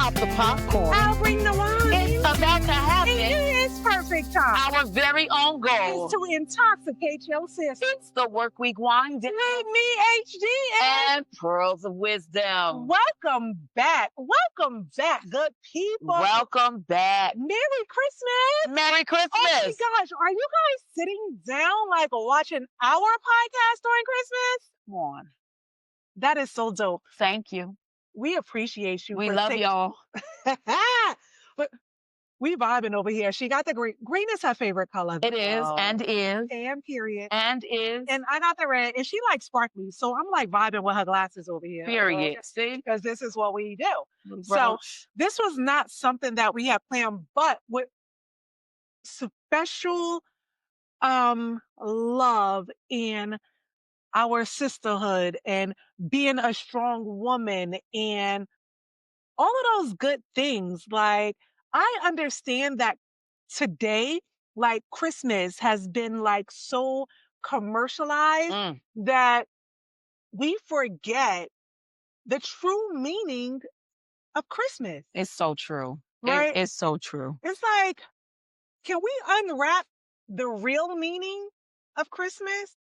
pop the popcorn. I'll bring the wine. It's about to happen. It's perfect time. Our very own goal Is to intoxicate your system. It's the work week wine dinner. With me, HD, and pearls of wisdom. welcome back. Welcome back, good people. Welcome back. Merry Christmas. Merry Christmas. Oh my gosh, are you guys sitting down like watching our podcast during Christmas? Come on. That is so dope. Thank you. We appreciate you. We love y'all. But we vibing over here. She got the green. Green is her favorite color. It is, and is. And period. And is. And I got the red, and she likes sparkly. So I'm like vibing with her glasses over here. Period. See? Because this is what we do. So Brunch. this was not something that we had planned, but with special love in our sisterhood and being a strong woman and all of those good things. Like, I understand that today, like, Christmas has been like so commercialized that we forget the true meaning of Christmas. It's so true. Right? It's so true. It's like, can we unwrap the real meaning of Christmas?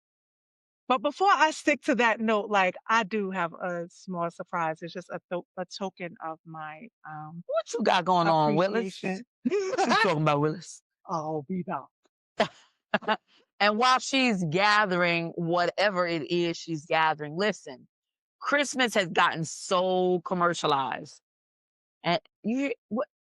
But before I stick to that note, like, I do have a small surprise. It's just a token of my What you got going on, Willis? appreciation. What you talking about, Willis? Oh, be back. And while she's gathering whatever it is she's gathering, listen, Christmas has gotten so commercialized. And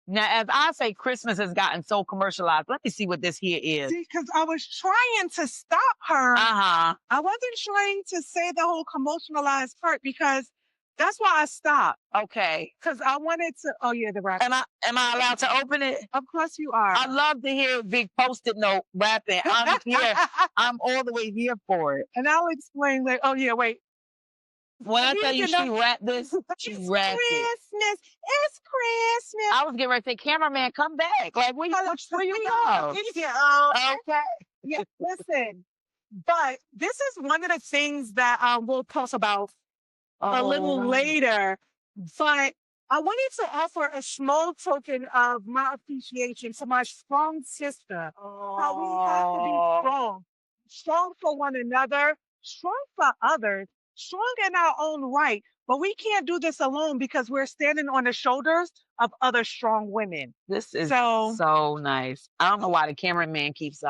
now, as I say, Christmas has gotten so commercialized. Let me see what this here is. See, because I was trying to stop her. Uh-huh. I wasn't trying to say the whole commercialized part because that's why I stopped. Okay. Because I wanted to. Oh yeah, the wrap. Am I allowed to open it? Of course you are. I love to hear a big post-it note wrapping. I'm here. I'm all the way here for it. And I'll explain like, oh yeah, wait. When I tell you she wrapped this, she It's wrapped it. Christmas. It's Christmas. I was getting ready to say, cameraman, come back. Like, where you go? Yeah. Okay. Yeah. Listen, but this is one of the things that we'll talk about a little later. But I wanted to offer a small token of my appreciation to my strong sister. How we have to be strong. Strong for one another, strong for others, strong in our own right. But we can't do this alone because we're standing on the shoulders of other strong women. This is So- so nice. I don't know why the cameraman keeps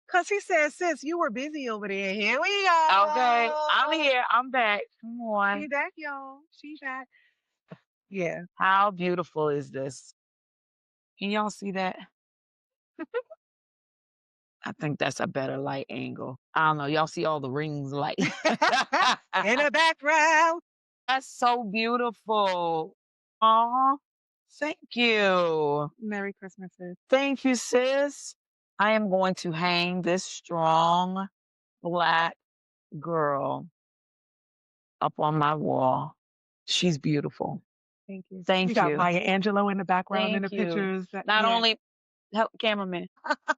Because he says, sis, you were busy over there. Here we go. Okay, I'm here. I'm back. Come on. She back, y'all. She back. Yeah. How beautiful is this? Can y'all see that? I think that's a better light angle. I don't know. Y'all see all the rings light. In the background. That's so beautiful. Aw, thank you. Merry Christmas, sis. Thank you, sis. I am going to hang this strong Black girl up on my wall. She's beautiful. Thank you. Thank You got you. Maya Angelou in the background in the Thank you. pictures. Not Yeah. only help cameraman.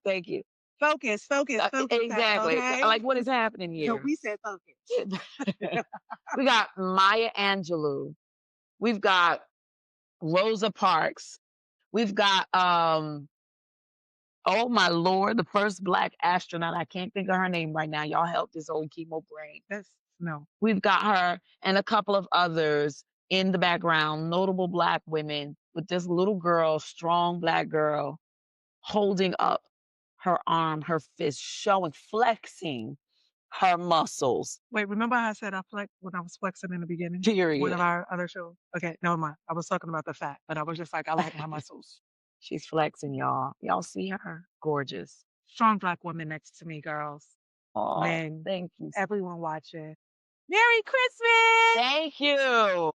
Thank you. Focus. Exactly. Okay? Like, what is happening No, here? we said focus. We got Maya Angelou. We've got Rosa Parks. We've got oh my Lord, the first Black astronaut. I can't think of her name right now. Y'all help this old chemo brain. No. We've got her and a couple of others in the background, notable Black women, with this little girl, strong Black girl, holding up her arm, her fist, flexing her muscles. Wait, remember how I said I flex when I was flexing in the beginning? Period. One of our other shows. Okay, never mind. I was talking about the fat, but I was just like, I like my muscles. She's flexing, y'all. Y'all see her? Gorgeous. Strong Black woman next to me, girls. Oh, Man, thank you. everyone watching. Merry Christmas! Thank you.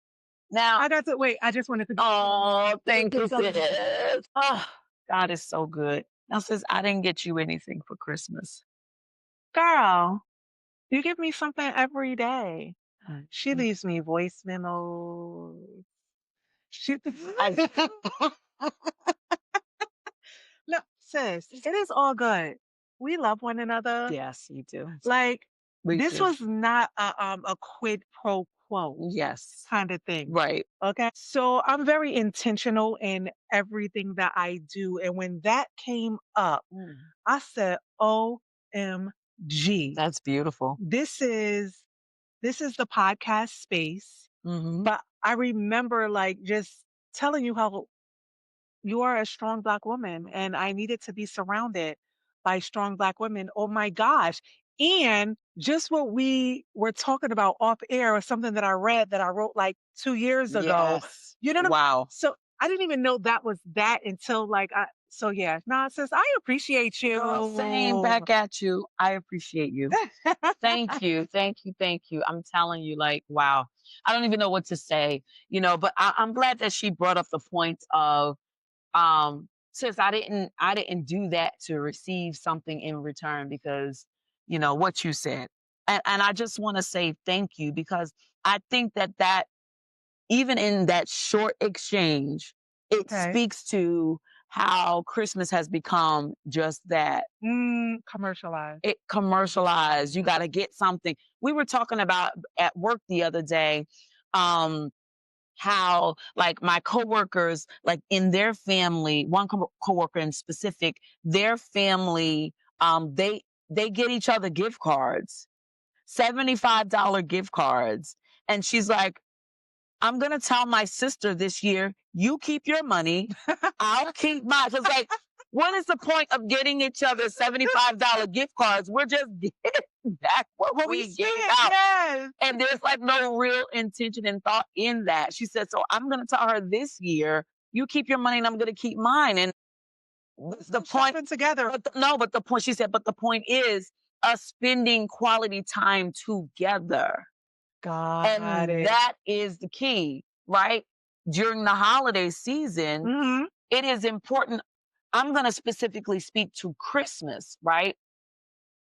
Now, I got to wait. I just wanted to. oh, thank you, sis. Oh, God is so good. Now, sis, I didn't get you anything for Christmas. Girl, you give me something every day. She Mm. leaves me voice memos. She. No, sis, it is all good. We love one another. Yes, you do. Like, We this do. was not a quid pro quo Yes. kind of thing. Right. Okay. So I'm very intentional in everything that I do. And when that came up, I said, OMG. That's beautiful. This is the podcast space. But I remember like just telling you how you are a strong Black woman, and I needed to be surrounded by strong Black women. Oh my gosh. And just what we were talking about off air or something that I read that I wrote like 2 years ago. Yes. You know what I mean? Wow. So I didn't even know that was that until so yeah, nonsense. I appreciate you. Girl, same back at you. I appreciate you. Thank you. Thank you. Thank you. I'm telling you, like, wow. I don't even know what to say, but I'm glad that she brought up the point of since I didn't do that to receive something in return because what you said. And I just want to say thank you because I think that even in that short exchange, it Okay. speaks to how Christmas has become just that. Commercialized. It commercialized. You got to get something. We were talking about at work the other day, um, how like my coworkers, like in their family, one coworker in specific, their family, they get each other gift cards, $75 gift cards, and she's like, I'm gonna tell my sister this year, you keep your money, I'll keep mine. Cause like, what is the point of getting each other $75 gift cards? We're just getting back what we gave out. Yes. And there's like no real intention and thought in that. She said, so I'm gonna tell her this year, you keep your money and I'm gonna keep mine. And the point together. but the point she said, but the point is us spending quality time together. Got it. That is the key, right? During the holiday season, it is important. I'm going to specifically speak to Christmas, right?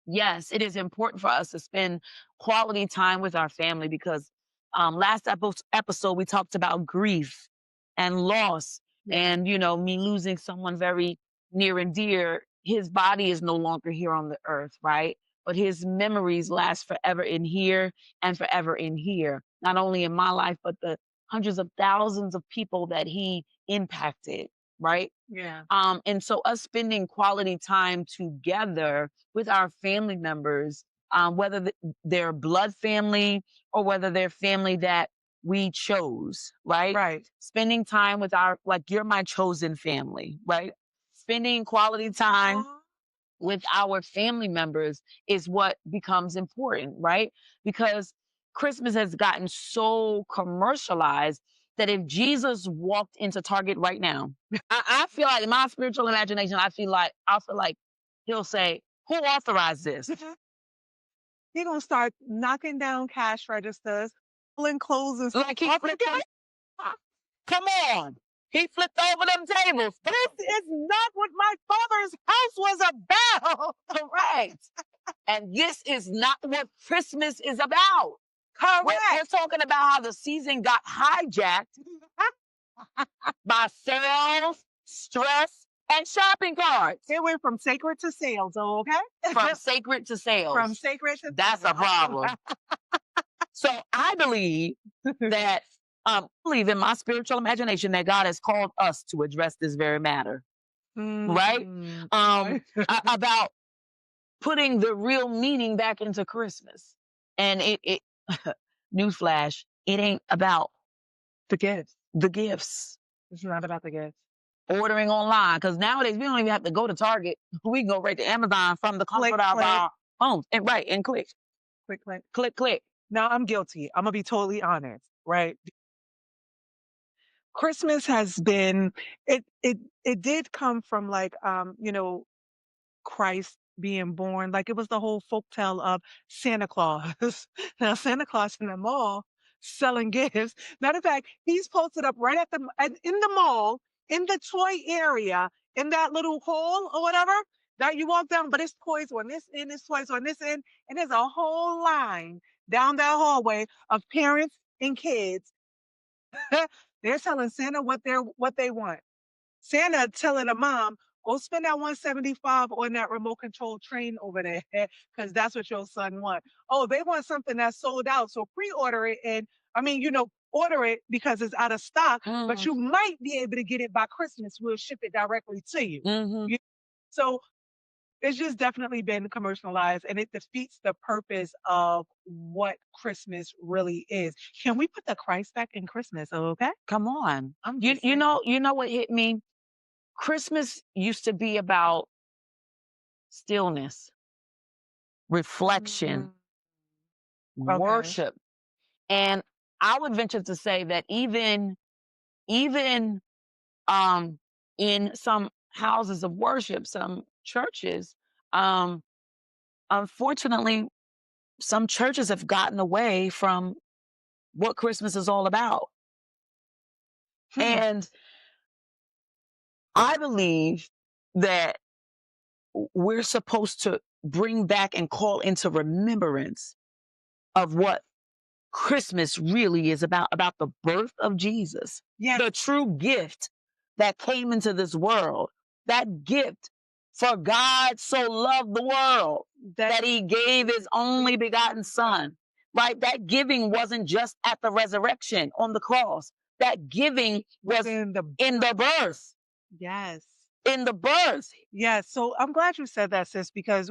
Yes, it is important for us to spend quality time with our family because last episode we talked about grief and loss and me losing someone very near and dear. His body is no longer here on the earth, right? But his memories last forever in here and forever in here. Not only in my life, but the hundreds of thousands of people that he impacted, right? Yeah. And so us spending quality time together with our family members, whether they're blood family or whether they're family that we chose, right? Right. Spending time with like you're my chosen family, right? Spending quality time with our family members is what becomes important, right? Because Christmas has gotten so commercialized that if Jesus walked into Target right now, I feel like in my spiritual imagination, I feel like he'll say, "Who authorized this?" He's gonna start knocking down cash registers, pulling clothes and stuff. Like he flipped come on, he flipped over them tables. This is not what my father's house was about. Correct. And this is not what Christmas is about. Correct. We're talking about how the season got hijacked by sales, stress, and shopping carts. It went from sacred to sales, okay? From sacred to sales. From sacred to That's a problem. So I believe that believe in my spiritual imagination that God has called us to address this very matter. Right? About putting the real meaning back into Christmas. And it newsflash, it ain't about the gifts. The gifts. It's not about the gifts. Ordering online. Because nowadays we don't even have to go to Target. We can go right to Amazon from the comfort of our homes. And click. Click, click. Click, click. Now I'm guilty. I'm gonna be totally honest, right? Christmas has been it did come from like Christ being born. Like it was the whole folktale of Santa Claus. Now Santa Claus in the mall selling gifts. Matter of fact, he's posted up right in the mall, in the toy area, in that little hall or whatever that you walk down, but it's toys on this end, it's toys on this end, and there's a whole line down that hallway of parents and kids. They're telling Santa what they want. Santa telling a mom, go spend that 175 on that remote control train over there because that's what your son wants. Oh, they want something that's sold out. So pre-order it and I mean, order it because it's out of stock, but you might be able to get it by Christmas. We'll ship it directly to you. You- So it's just definitely been commercialized and it defeats the purpose of what Christmas really is. Can we put the Christ back in Christmas? Okay. Come on. I'm You just you saying. know you know what hit me? Christmas used to be about stillness, reflection, Okay. worship. And I would venture to say that even um in some houses of worship, some churches, um unfortunately some churches have gotten away from what Christmas is all about. Hmm. And I believe that we're supposed to bring back and call into remembrance of what Christmas really is about the birth of Jesus, Yes. the true gift that came into this world, that gift for God so loved the world that he gave his only begotten son, right? That giving wasn't just at the resurrection on the cross. That giving was in the in the birth, yes. in the birth. Yes. So I'm glad you said that, sis, because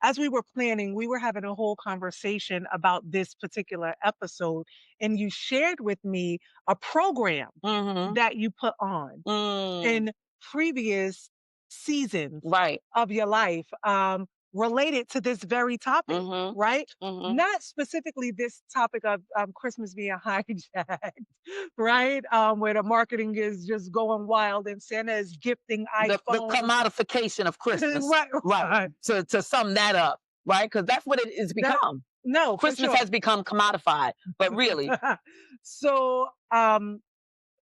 as we were planning, we were having a whole conversation about this particular episode. And you shared with me a program Mm-hmm. that you put on Mm, in previous seasons right. of your life related to this very topic, Mm-hmm. right? Mm-hmm. Not specifically this topic of Christmas being hijacked, right? Where the marketing is just going wild and Santa is gifting The iPhones. commodification of Christmas. Right, Right. right. To sum that up, right? Because that's what it has That, become. no, for Christmas sure. has become commodified. But really, So,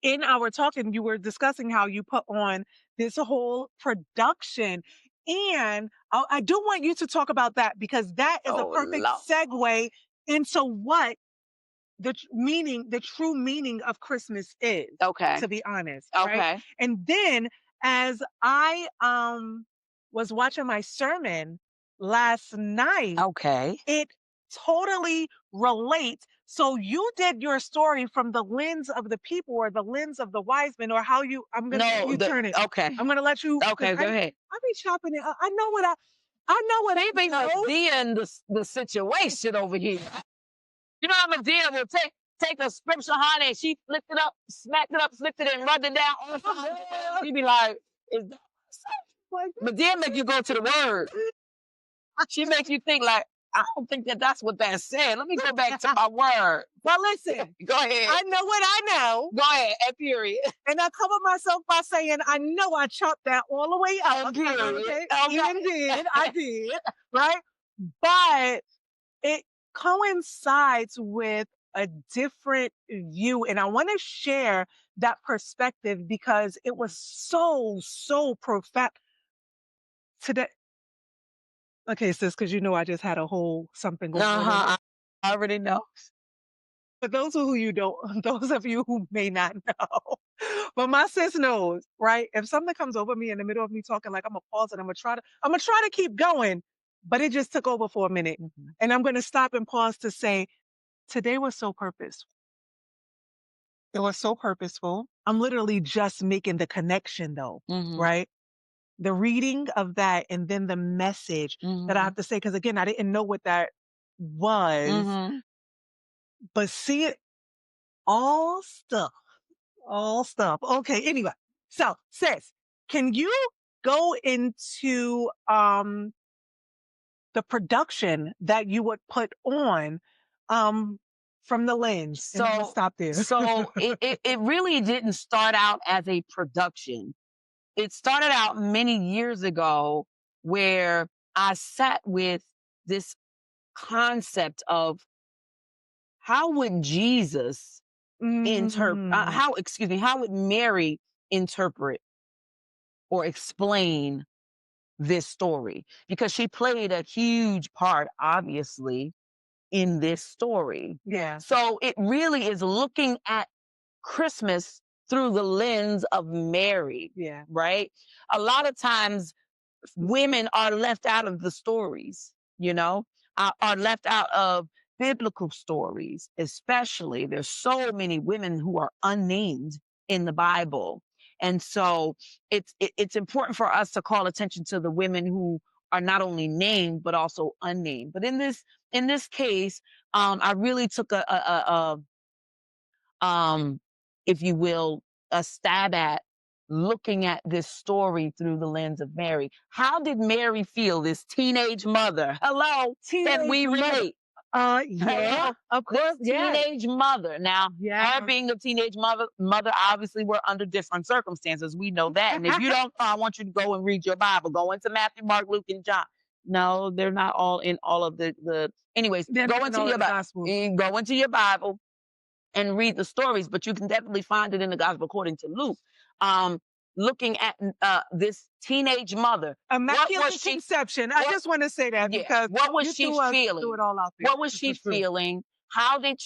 in our talking, you were discussing how you put on this whole production. And I do want you to talk about that because that is a oh perfect Lord. segue into what the true meaning of Christmas is, Okay. to be honest, right? Okay. And then as I was watching my sermon last night, Okay. it totally relates. So you did your story from the lens of the people or the lens of the wise men or how you I'm gonna let No, you turn it. okay. I'm gonna let you because Okay, go ahead. I be chopping it. I know what I know what They be Medeaing the situation over here. You know how Medea will take a scripture, honey, and she flipped it up, smacked it up, flipped it, and rubbed it down. She be like, is that like, Medea make you go to the word. She makes you think like, I don't think that's what that said. Let me go back to my word. well, listen, Go ahead. I know what I know. Go ahead. And period. And I cover myself by saying, I know I chopped that all the way up. And period. Okay. Okay. Even did. I did. Right. But it coincides with a different view. And I want to share that perspective because it was so profound today. Okay, sis, because I just had a whole something going on. I already know. For those of you don't, those of you who may not know, but my sis knows, right? If something comes over me in the middle of me talking, like I'm gonna pause and I'm gonna try to keep going, but it just took over for a minute, and I'm gonna stop and pause to say, today was so purposeful. It was so purposeful. I'm literally just making the connection though, right? The reading of that and then the message that I have to say, because again, I didn't know what that was, but see it all stuff. All stuff. Okay, anyway. So, sis, can you go into the production that you would put on from the lens? And I'm gonna stop there. So it really didn't start out as a production. It started out many years ago where I sat with this concept of how would Jesus how would Mary interpret or explain this story? Because she played a huge part, obviously, in this story. Yeah. So it really is looking at Christmas through the lens of Mary. Yeah. Right? A lot of times women are left out of the stories, are left out of biblical stories, especially, there's so many women who are unnamed in the Bible. And so it's important for us to call attention to the women who are not only named but also unnamed. But in this case, I really took um, if you will, a stab at looking at this story through the lens of Mary. How did Mary feel, this teenage mother? Hello, can we relate? Yeah, of This course, yeah. teenage mother. Now, Yeah. her being a teenage mother, obviously, we're under different circumstances. We know that. And if you don't know, I want you to go and read your Bible. Go into Matthew, Mark, Luke, and John. No, they're not all in all of the. Anyways, They're go not into all your in the Bible. Gospels. Go into your Bible and read the stories, but you can definitely find it in the Gospel according to Luke. Um, Looking at this teenage mother, Immaculate conception. I just want to say that because what was you she threw feeling? it all out there. What was This she is true. feeling? How did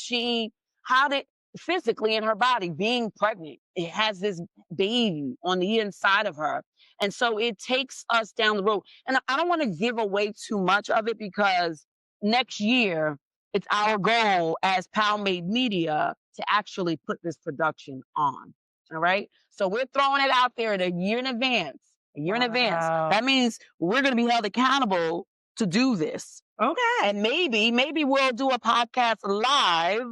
physically in her body being pregnant? It has this baby on the inside of her. And so it takes us down the road. And I don't want to give away too much of it because next year it's our goal as Pal Made Media to actually put this production on. All right. So we're throwing it out there a year in advance. A year in advance. Wow. That means we're going to be held accountable to do this. Okay. And maybe we'll do a podcast live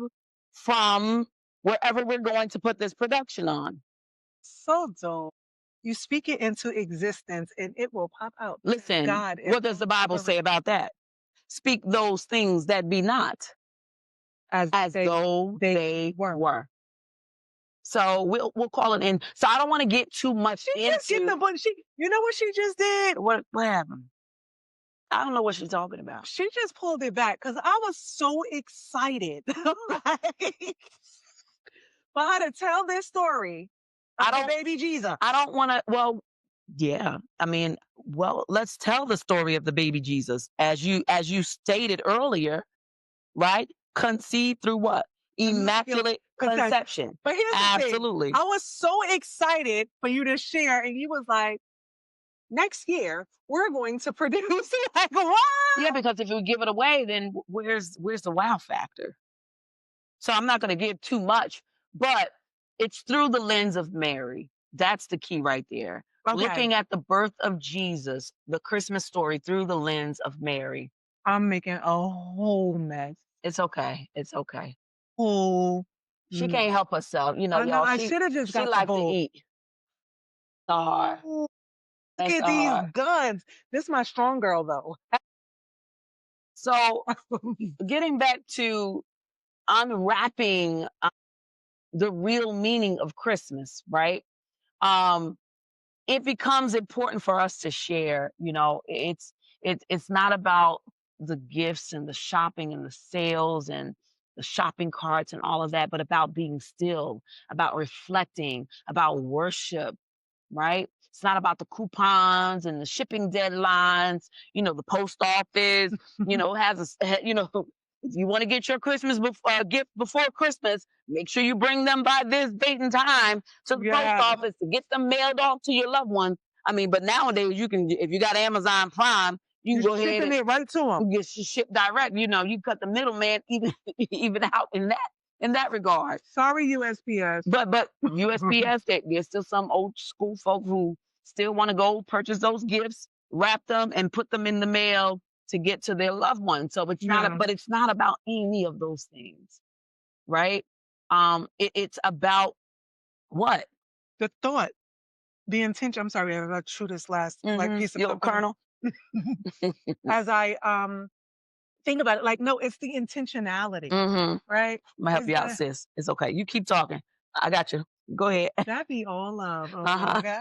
from wherever we're going to put this production on. So dope. You speak it into existence and it will pop out. Listen, God, what does the Bible say about that? Speak those things that be not as though they were. So we'll call it in. So I don't want to get too much She into. just get the book. You know what she just did? What happened? I don't know what she's talking about. She just pulled it back because I was so excited for her to tell this story of the baby Jesus. I don't want to. Well, yeah. I mean, well, let's tell the story of the baby Jesus as you stated earlier, right? Conceived through what? Immaculate conception. But here's absolutely. The thing. I was so excited for you to share, and you was like, next year we're going to produce like what? Yeah, because if you give it away, then where's the wow factor? So I'm not going to give too much, but it's through the lens of Mary. That's the key right there. Okay. Looking at the birth of Jesus, the Christmas story through the lens of Mary. I'm making a whole mess. It's okay. It's okay. Oh, she can't help herself. You know, y'all. I should have just got she likes to eat. Star. Look at these guns. This is my strong girl, though. So, getting back to unwrapping the real meaning of Christmas, right? It becomes important for us to share. You know, it's not about the gifts and the shopping and the sales and the shopping carts and all of that, but about being still, about reflecting, about worship, right? It's not about the coupons and the shipping deadlines. You know, the post office, you know, has a, you know, if you want to get your Christmas gift before Christmas, make sure you bring them by this date and time to the post office to get them mailed off to your loved ones. I mean, but nowadays you can, if you got Amazon Prime, you can go ahead and it right to them. Get shipped direct. You know, you cut the middleman even out in that regard. Sorry, USPS. But USPS, there's still some old school folk who still want to go purchase those gifts, wrap them, and put them in the mail to get to their loved ones. So it's not, but it's not about any of those things, right? It's about what? The thought, the intention. I'm sorry, I'm gonna chew this last like piece of your kernel. As I think about it, like, no, it's the intentionality, right? I'm gonna help you out, sis. It's okay. You keep talking. I got you. Go ahead. That be all love. Okay.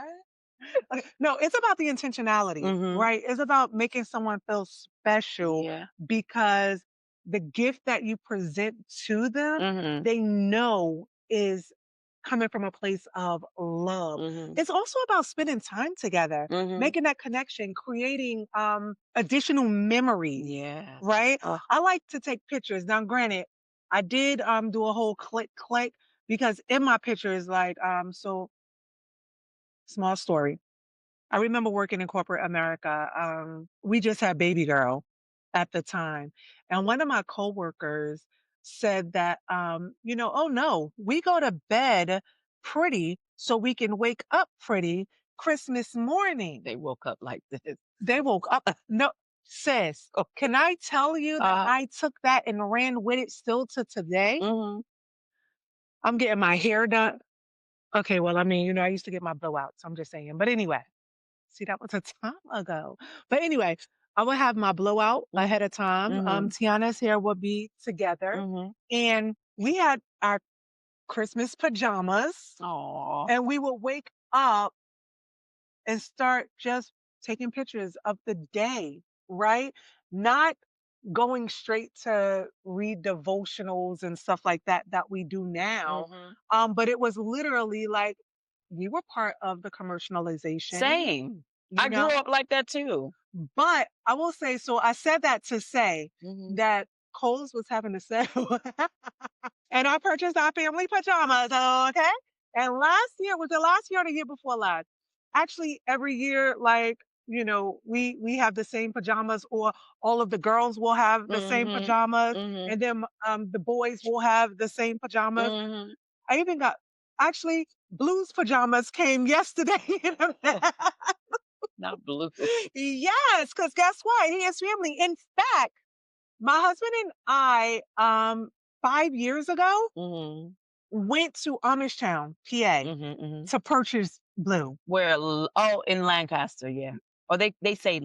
No, it's about the intentionality, right? It's about making someone feel special because the gift that you present to them, they know is coming from a place of love. It's also about spending time together, making that connection, creating additional memories, right? I like to take pictures. Now, granted, I did do a whole click because in my pictures, like, so small story. I remember working in corporate America. We just had baby girl. at the time. And one of my coworkers said that, oh no, we go to bed pretty so we can wake up pretty Christmas morning. They woke up like this. They woke up. No, sis, can I tell you that I took that and ran with it still to today? Mm-hmm. I'm getting my hair done. Okay, well, I mean, I used to get my blowout, so I'm just saying. But anyway, see, that was a time ago. But anyway, I would have my blowout ahead of time. Mm-hmm. Tiana's hair would be together. Mm-hmm. And we had our Christmas pajamas. Aw. And we would wake up and start just taking pictures of the day, right? Not going straight to read devotionals and stuff like that we do now. Mm-hmm. But it was literally like we were part of the commercialization. Same. I grew up like that too. But I will say, so I said that to say Mm-hmm. that Kohl's was having a sale and I purchased our family pajamas. Okay. And last year, was it last year or the year before last? Actually, every year, like, we have the same pajamas, or all of the girls will have the same Mm-hmm. pajamas, Mm-hmm. and then the boys will have the same pajamas. Mm-hmm. I even got actually Blue's pajamas came yesterday. Not blue. Yes, because guess what? He has family. In fact, my husband and I, 5 years ago, Mm-hmm. went to Amishtown, PA, Mm-hmm. Mm-hmm. to purchase Blue. Where? In Lancaster, yeah. Or they say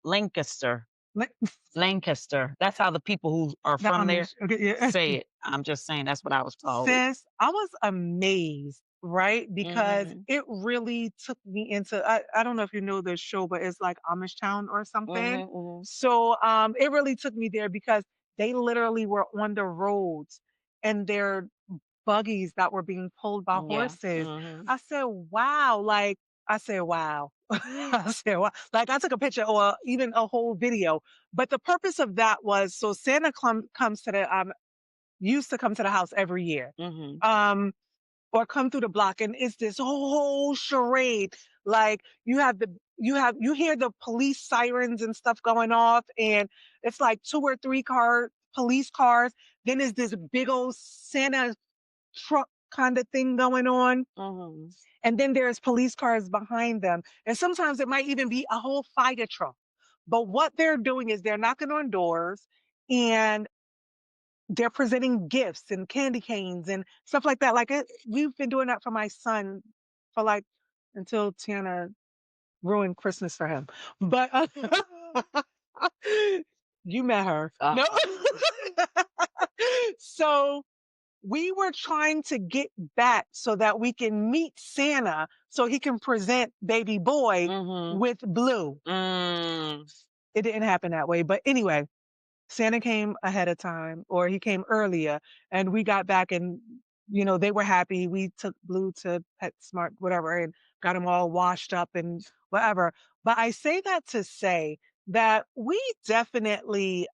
Lancaster. Like, Lancaster. That's how the people who are the from there Amish. Okay, yeah. say it. I'm just saying that's what I was told. Sis, I was amazed, right? Because Mm-hmm. it really took me into, I don't know if you know this show, but it's like Amishtown or something. Mm-hmm. Mm-hmm. So it really took me there because they literally were on the roads and their buggies that were being pulled by Yeah. horses. Mm-hmm. I said, wow. I said, wow. I said, wow. Like I took a picture or even a whole video. But the purpose of that was so Santa comes to the used to come to the house every year. Mm-hmm. Or come through the block, and it's this whole charade. Like you hear the police sirens and stuff going off, and it's like 2 or 3 police cars. Then there's this big old Santa truck kind of thing going on. Mm-hmm. And then there's police cars behind them. And sometimes it might even be a whole fire truck. But what they're doing is they're knocking on doors and they're presenting gifts and candy canes and stuff like that. We've been doing that for my son for like until Tiana ruined Christmas for him. But you met her. No. So we were trying to get back so that we can meet Santa so he can present baby boy with Blue. It didn't happen that way. But anyway, Santa came ahead of time, or he came earlier, and we got back and, they were happy. We took Blue to PetSmart, whatever, and got him all washed up and whatever. But I say that to say that we definitely,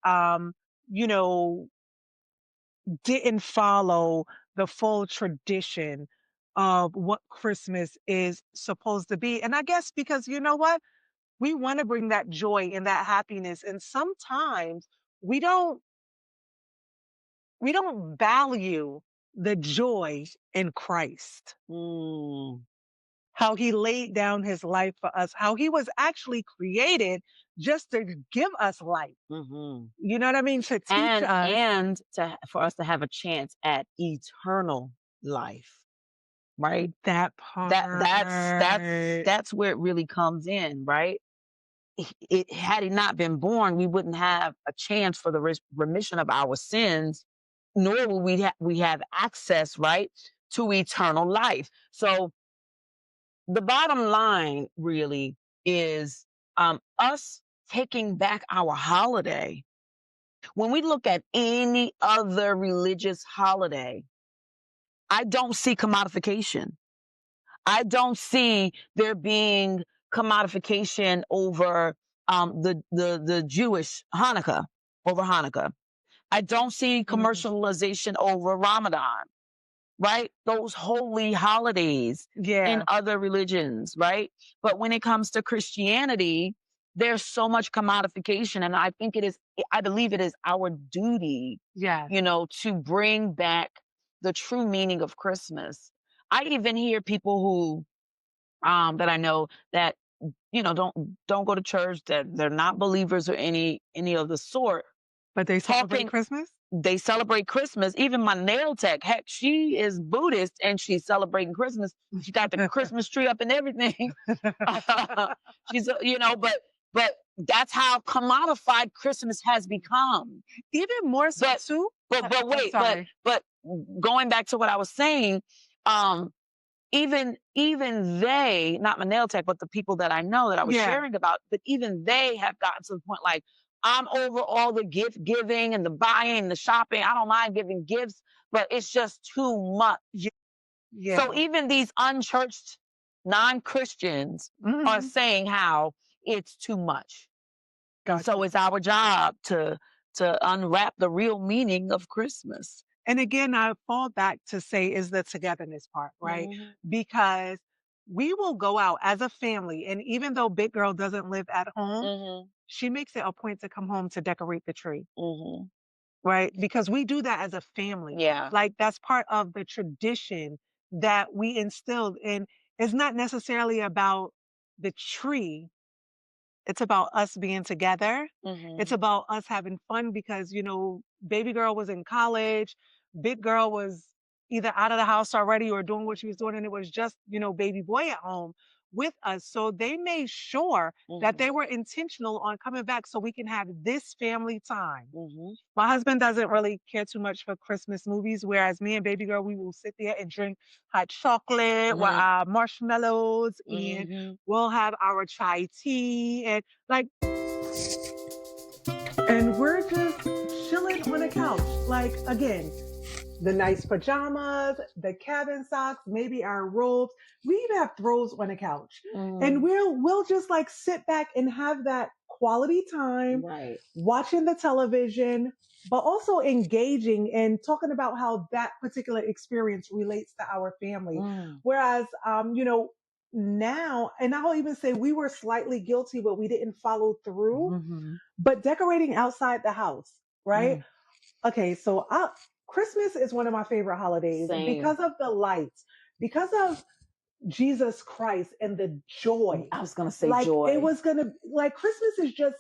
didn't follow the full tradition of what Christmas is supposed to be. And I guess because you know what? We want to bring that joy and that happiness. And sometimes we don't we don't value the joy in Christ. How he laid down his life for us, how he was actually created just to give us life. You know what I mean? To teach us. And for us to have a chance at eternal life. Right? That part. That's where it really comes in, right? It had he not been born, we wouldn't have a chance for the remission of our sins, nor will we have access, right, to eternal life. So the bottom line really is us taking back our holiday. When we look at any other religious holiday, I don't see commodification. I don't see there being commodification over the Jewish Hanukkah, over Hanukkah. I don't see commercialization over Ramadan, right? Those holy holidays in other religions, right? But when it comes to Christianity, there's so much commodification, and I believe it is our duty, Yes. to bring back the true meaning of Christmas. I even hear people who that I know that don't go to church, that they're not believers or any of the sort, But they celebrate talking. Christmas? They celebrate Christmas. Even my nail tech, heck, she is Buddhist and she's celebrating Christmas. She got the Christmas tree up and everything. She's but that's how commodified Christmas has become. Even more so But too. but I'm wait, sorry. but going back to what I was saying, um, even they, not my nail tech, but the people that I know that I was Yeah. sharing about, but even they have gotten to the point like, I'm over all the gift giving and the buying, the shopping. I don't mind giving gifts, but it's just too much. Yeah. So even these unchurched non-Christians are Mhm. saying how it's too much. And Gotcha. so it's our job to unwrap the real meaning of Christmas. And again, I fall back to say is the togetherness part, right? Mhm. Because we will go out as a family, and even though Big Girl doesn't live at home, Mhm. she makes it a point to come home to decorate the tree, Mhm. right? Because we do that as a family. Yeah. Like that's part of the tradition that we instilled. And it's not necessarily about the tree, it's about us being together. It's Mhm. about us having fun because, baby girl was in college, big girl was either out of the house already or doing what she was doing. And it was just, baby boy at home with us. So they made sure that Mhm. they were intentional on coming back so we can have this family time. Mhm. My husband doesn't really care too much for Christmas movies, whereas me and baby girl, we will sit there and drink hot chocolate with Mhm. our marshmallows and Mhm. we'll have our chai tea and like, and we're just chilling on the couch. Like, again, the nice pajamas, the cabin socks, maybe our robes. We even have throws on the couch. And Mhm. we'll just like sit back and have that quality time Right. watching the television, but also engaging and talking about how that particular experience relates to our family. Mm. Whereas now, and I'll even say we were slightly guilty, but we didn't follow through. Mhm. But decorating outside the house, right? Mm. Okay, so Christmas is one of my favorite holidays Same. because of the lights, because of Jesus Christ and the joy. I was gonna say Like it joy. was gonna like Christmas is just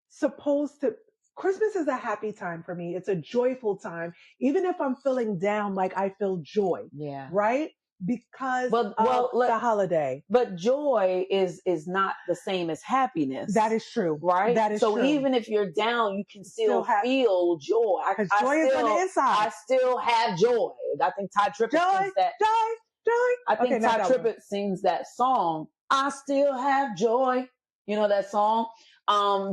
supposed to Christmas is a happy time for me. It's a joyful time. Even if I'm feeling down, like I feel joy, Yeah. right? Because But of the holiday. but joy is not the same as happiness. That is true. Right? That is So true. even if you're down, you can Still still feel joy. because joy is on the inside. I still have joy. I think Ty Trippett Joy, sings that. joy. I think Okay, not Ty that one. Trippett sings that song. I still have joy. You know that song?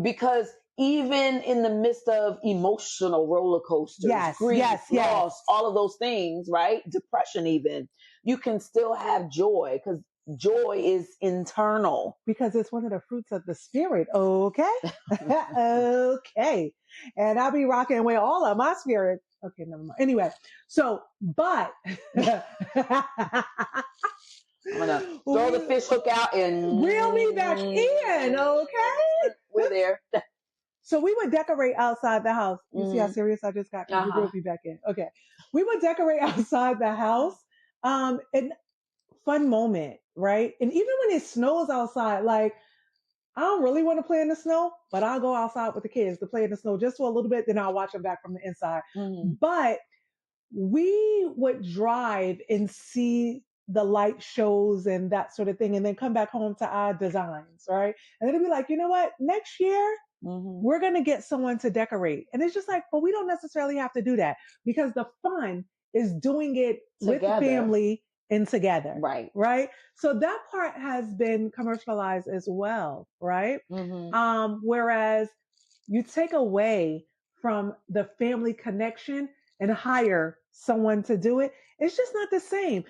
Because even in the midst of emotional roller coasters, Yes, grief, yes, yes. loss, all of those things, right? Depression, even, you can still have joy because joy is internal. Because it's one of the fruits of the spirit. Okay. Okay. And I'll be rocking with all of my spirit. Okay, never mind. Anyway, so, but I'm gonna throw the fish hook out and reel me back in, okay? We're there. So we would decorate outside the house. You see how serious I just got? You reeled me back in. Okay. We would decorate outside the house. And fun moment, right? And even when it snows outside, like I don't really want to play in the snow, but I'll go outside with the kids to play in the snow just for a little bit, then I'll watch them back from the inside. Mm-hmm. But we would drive and see the light shows and that sort of thing, and then come back home to our designs, right? And then it'd be like, you know what? Next year, we're going to get someone to decorate. And it's just like, but we don't necessarily have to do that because the fun is doing it with the family and together. Right. Right. So that part has been commercialized as well. Right. Whereas you take away from the family connection and hire someone to do it, it's just not the same.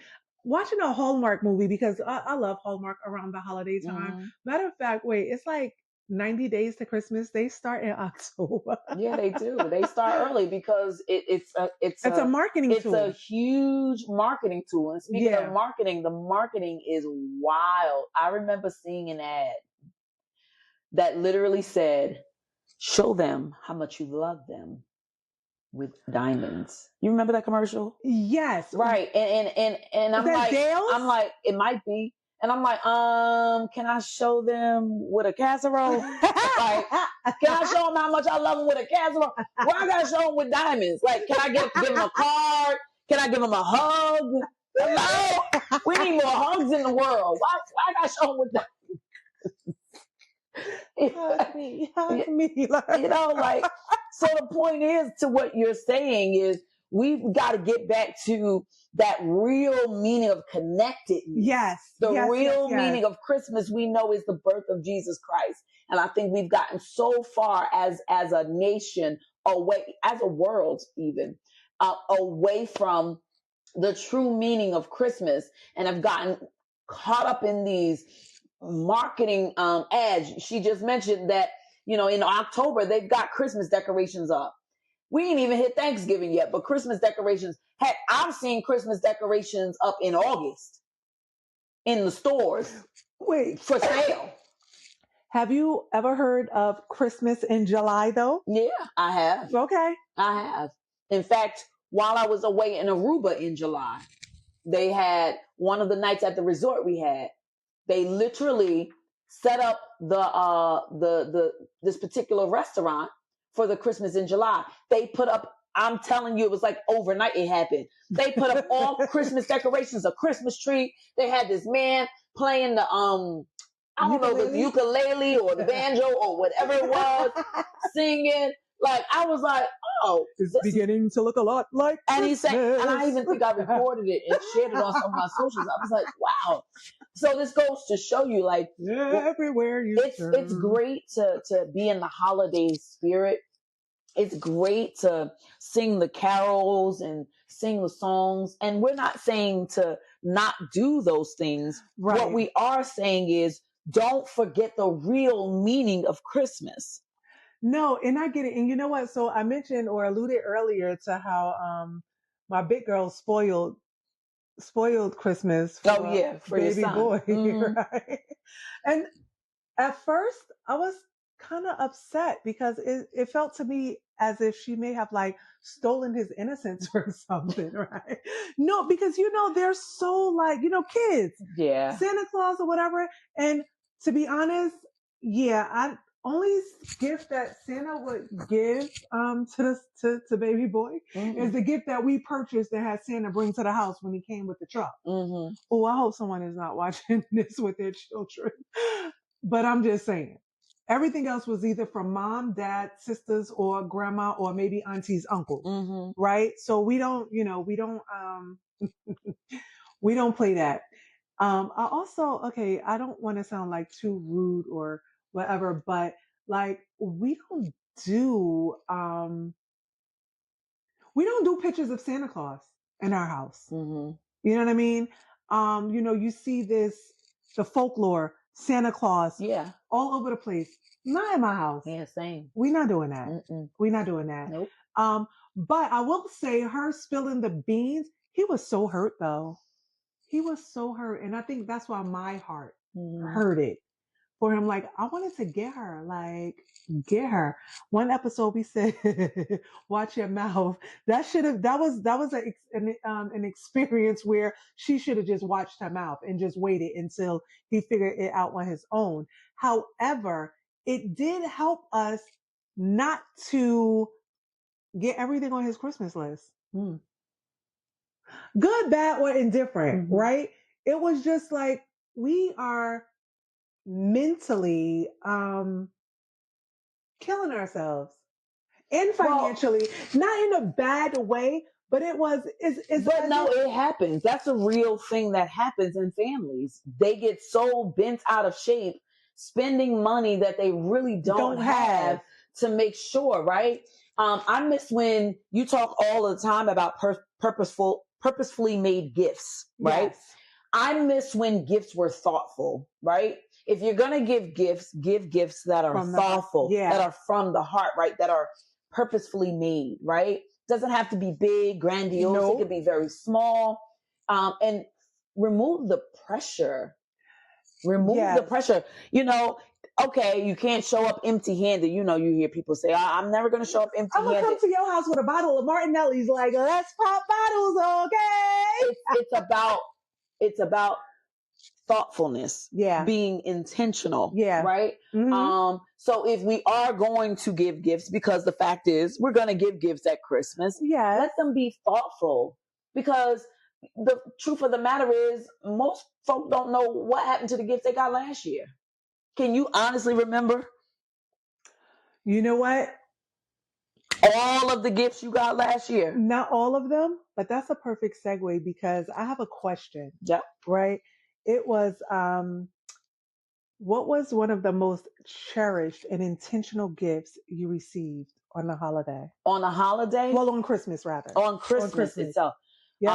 Watching a Hallmark movie, because I love Hallmark around the holiday time. Matter of fact, wait, it's like 90 days to Christmas. They start in October. Yeah, they do. They start early because it's a marketing tool. It's a huge marketing tool. And speaking of marketing, the marketing is wild. I remember seeing an ad that literally said, show them how much you love them with diamonds. You remember that commercial? Yes. Right. And I'm like, Dale's? I'm like, it might be. And I'm like, can I show them with a casserole? Like, can I show them how much I love them with a casserole? Why I gotta show them with diamonds? Like, can I give them a card? Can I give them a hug? Hello? We need more hugs in the world. Why I gotta show them with diamonds? Hug me. You know, like, so the point is, to what you're saying is, we've got to get back to that real meaning of connectedness. Yes. The yes, real yes, meaning of Christmas, we know, is the birth of Jesus Christ. And I think we've gotten so far as a nation, away, as a world even, away from the true meaning of Christmas, and have gotten caught up in these marketing ads. She just mentioned that, you know, in October, they've got Christmas decorations up. We ain't even hit Thanksgiving yet, but Christmas decorations. Heck, I've seen Christmas decorations up in August in the stores. Wait. For sale. Have you ever heard of Christmas in July, though? Yeah, I have. Okay. I have. In fact, while I was away in Aruba in July, they had one of the nights at the resort we had. They literally set up this particular restaurant for the Christmas in July. They put up, I'm telling you, it was like overnight it happened. They put up all Christmas decorations, a Christmas tree. They had this man playing the I don't know, the ukulele or the banjo or whatever it was, singing. Like, I was like, oh, it's beginning to look a lot like and Christmas. He said, and I even think I recorded it and shared it on some of my socials. I was like, wow. So this goes to show you, like, everywhere you turn. It's great to be in the holiday spirit. It's great to sing the carols and sing the songs. And we're not saying to not do those things. Right. What we are saying is, don't forget the real meaning of Christmas. No, and I get it. And you know what? So I mentioned or alluded earlier to how my big girl spoiled Christmas for, for baby your son. boy. Mm-hmm. Right? And at first I was kind of upset because it felt to me as if she may have like stolen his innocence or something, right? No, because you know, they're so like, you know, kids. Yeah. Santa Claus or whatever. And to be honest, yeah, only gift that Santa would give to baby boy is the gift that we purchased that had Santa bring to the house when he came with the truck. Mm-hmm. Oh, I hope someone is not watching this with their children. But I'm just saying, everything else was either from mom, dad, sisters, or grandma, or maybe auntie's uncle. Mm-hmm. Right? So we don't we don't play that. I also, okay, I don't want to sound like too rude or whatever, but like we don't do pictures of Santa Claus in our house. Mm-hmm. You know what I mean? You know, you see the folklore, Santa Claus, all over the place. Not in my house. Yeah, same. We're not doing that. Mm-mm. We're not doing that. Nope. But I will say, her spilling the beans, he was so hurt though. He was so hurt. And I think that's why my heart hurt it for him. Like, I wanted to get her. One episode we said, watch your mouth. That was an experience where she should have just watched her mouth and just waited until he figured it out on his own. However, it did help us not to get everything on his Christmas list. Good, bad, or indifferent, right? It was just like, we are mentally killing ourselves and financially, not in a bad way, but it happens. That's a real thing that happens in families. They get so bent out of shape spending money that they really don't have to make sure, right? I miss when you talk all the time about purposefully made gifts, right? Yes. I miss when gifts were thoughtful, right? If you're going to give gifts that are thoughtful, that are from the heart, right? That are purposefully made, right? Doesn't have to be big, grandiose. Nope. It could be very small. And remove the pressure. The pressure. You know, okay, you can't show up empty-handed. You know, you hear people say, I'm never going to show up I'm gonna empty-handed. come to your house with a bottle of Martinelli's, like, let's pop bottles, okay? It's about thoughtfulness, Yeah. being intentional, Yeah. right? So if we are going to give gifts, because the fact is we're going to give gifts at Christmas, Yes. let them be thoughtful, because the truth of the matter is most folk don't know what happened to the gifts they got last year. Can you honestly remember You know what? all of the gifts you got last year? Not all of them, but that's a perfect segue because I have a question. Yep. Right? It was what was one of the most cherished and intentional gifts you received on the holiday? On a holiday? Well, on Christmas rather. On Christmas itself. Yep.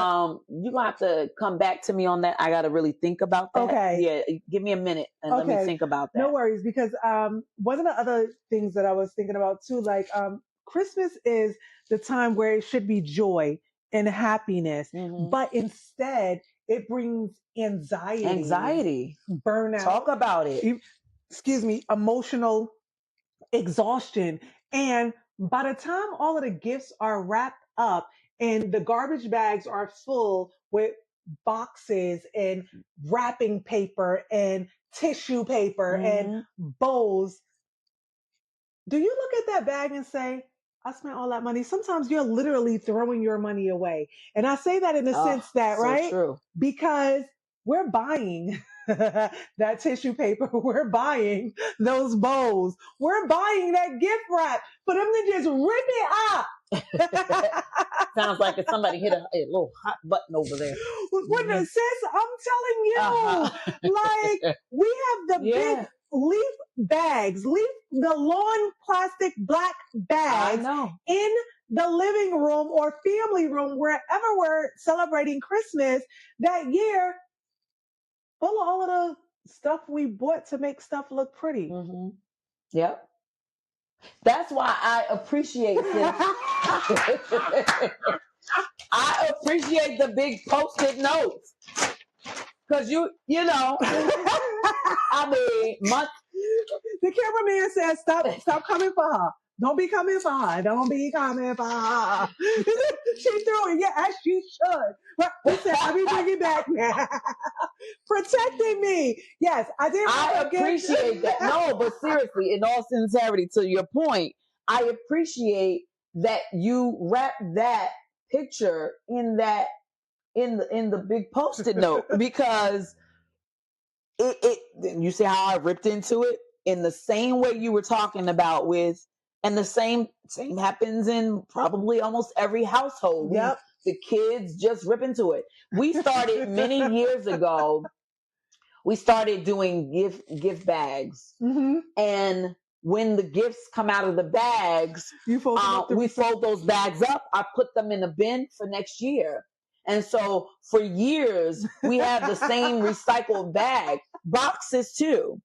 You're gonna have to come back to me on that. I gotta really think about that. Okay. Yeah, give me a minute and let me think about that. No worries, because one of the other things that I was thinking about too, like Christmas is the time where it should be joy and happiness, but instead it brings anxiety, burnout. Talk about it. Emotional exhaustion. And by the time all of the gifts are wrapped up and the garbage bags are full with boxes and wrapping paper and tissue paper and bows, do you look at that bag and say, I spent all that money? Sometimes you're literally throwing your money away. And I say that in the sense that, so right? True. Because we're buying that tissue paper. We're buying those bows. We're buying that gift wrap for them to just rip it up. Sounds like if somebody hit a little hot button over there. Sis, I'm telling you, like we have the big leaf bags, the lawn plastic black bags in the living room or family room, wherever we're celebrating Christmas that year, full of all of the stuff we bought to make stuff look pretty. Yep. That's why I appreciate this. I appreciate the big Post-it notes. Because you know, I mean, the cameraman says, stop coming for her. Don't be coming for her. Don't be coming for her. She threw it. Yeah, as she should. But he said, let me bring it back now. Protecting me. Yes, I appreciate that. No, but seriously, in all sincerity, to your point, I appreciate that you wrap that picture in the big Post-it note, because it you see how I ripped into it in the same way you were talking about with, and the same happens in probably almost every household. Yep. The kids just rip into it. We started many years ago. We started doing gift bags, and when the gifts come out of the bags, we fold those bags up. I put them in a bin for next year. And so for years, we have the same recycled bag. Boxes too.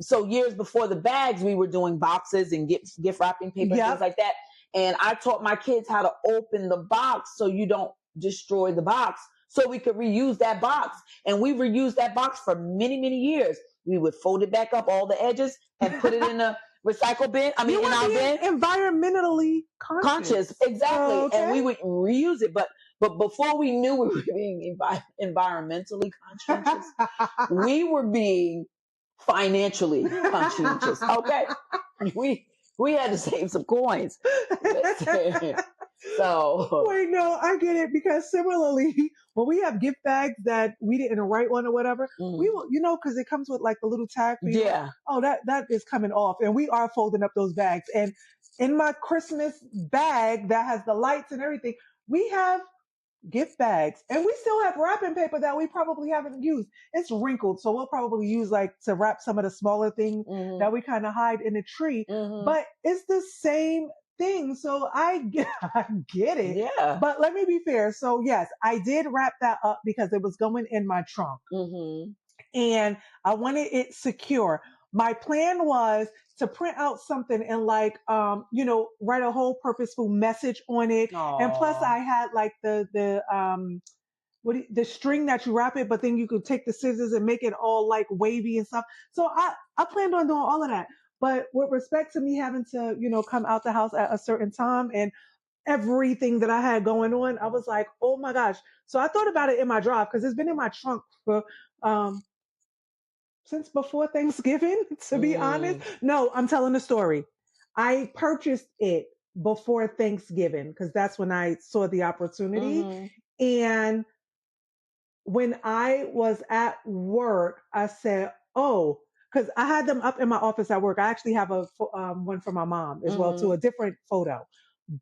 So years before the bags, we were doing boxes and gift wrapping paper and things like that. And I taught my kids how to open the box so you don't destroy the box, so we could reuse that box. And we reused that box for many, many years. We would fold it back up, all the edges, and put it in a recycle bin. I mean, in our bin. Environmentally conscious. Exactly. Oh, okay. And we would reuse it. But before we knew we were being environmentally conscientious, we were being financially conscientious. Okay. We had to save some coins. So wait, no, I get it, because similarly, when we have gift bags that we didn't write on or whatever, we will, because it comes with like the little tag. Yeah. Oh, that is coming off, and we are folding up those bags. And in my Christmas bag that has the lights and everything, we have gift bags, and we still have wrapping paper that we probably haven't used. It's wrinkled, so we'll probably use like to wrap some of the smaller things that we kind of hide in the tree. But it's the same thing. So I get it. Yeah. But let me be fair. So yes, I did wrap that up because it was going in my trunk, and I wanted it secure. My plan was to print out something and like, write a whole purposeful message on it. Aww. And plus I had like the the string that you wrap it, but then you could take the scissors and make it all like wavy and stuff. So I planned on doing all of that. But with respect to me having to, come out the house at a certain time and everything that I had going on, I was like, oh my gosh. So I thought about it in my drive because it's been in my trunk for um since before Thanksgiving, to be honest. Mm. No, I'm telling the story. I purchased it before Thanksgiving because that's when I saw the opportunity. Mm-hmm. And when I was at work, I said, oh, because I had them up in my office at work. I actually have a one for my mom as well, too, Mm-hmm. a different photo.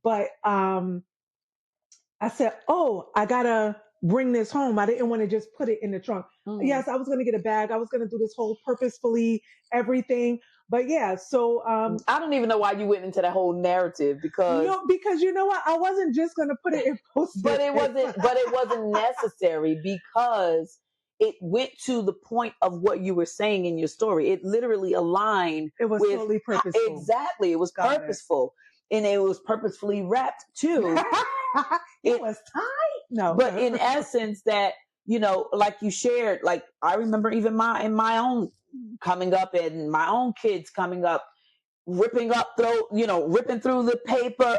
But I said, oh, I gotta bring this home. I didn't want to just put it in the trunk. Mm-hmm. Yes, I was gonna get a bag. I was gonna do this whole purposefully everything. But yeah, so I don't even know why you went into that whole narrative because no, because you know what? I wasn't just gonna put it in post but it wasn't necessary because it went to the point of what you were saying in your story. It literally aligned It was with totally purposeful. exactly. It was Got it. purposeful and it was purposefully wrapped too. It was tight. No. But in essence, that like you shared, like I remember even in my own coming up and my own kids coming up, ripping through the paper,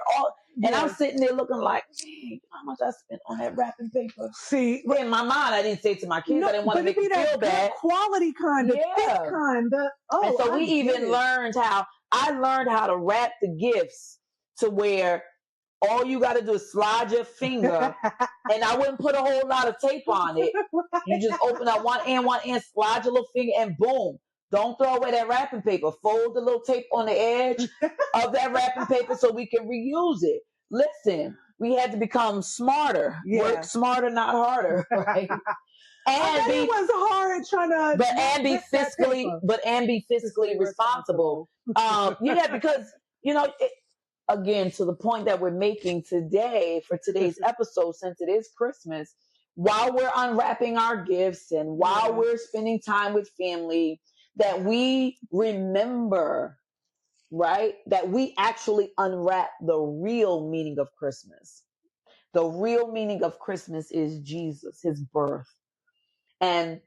and I'm Yes. sitting there looking like, dang, how much I spent on that wrapping paper. See, In my mind, I didn't say it to my kids. no, I didn't want but to it make be them that feel good bad. quality kind, the thick Yeah. kind. And so we I get even it. learned how I learned how to wrap the gifts to where all you got to do is slide your finger, and I wouldn't put a whole lot of tape on it. You just open up one end, slide your little finger, and boom. Don't throw away that wrapping paper. Fold the little tape on the edge of that wrapping paper so we can reuse it. Listen, we had to become smarter. Yeah. Work smarter, not harder, right? And it was hard trying to and be fiscally responsible. Because again, to the point that we're making today for today's episode, since it is Christmas, while we're unwrapping our gifts and while we're spending time with family, that we remember, right, that we actually unwrap the real meaning of Christmas. The real meaning of Christmas is Jesus, his birth, and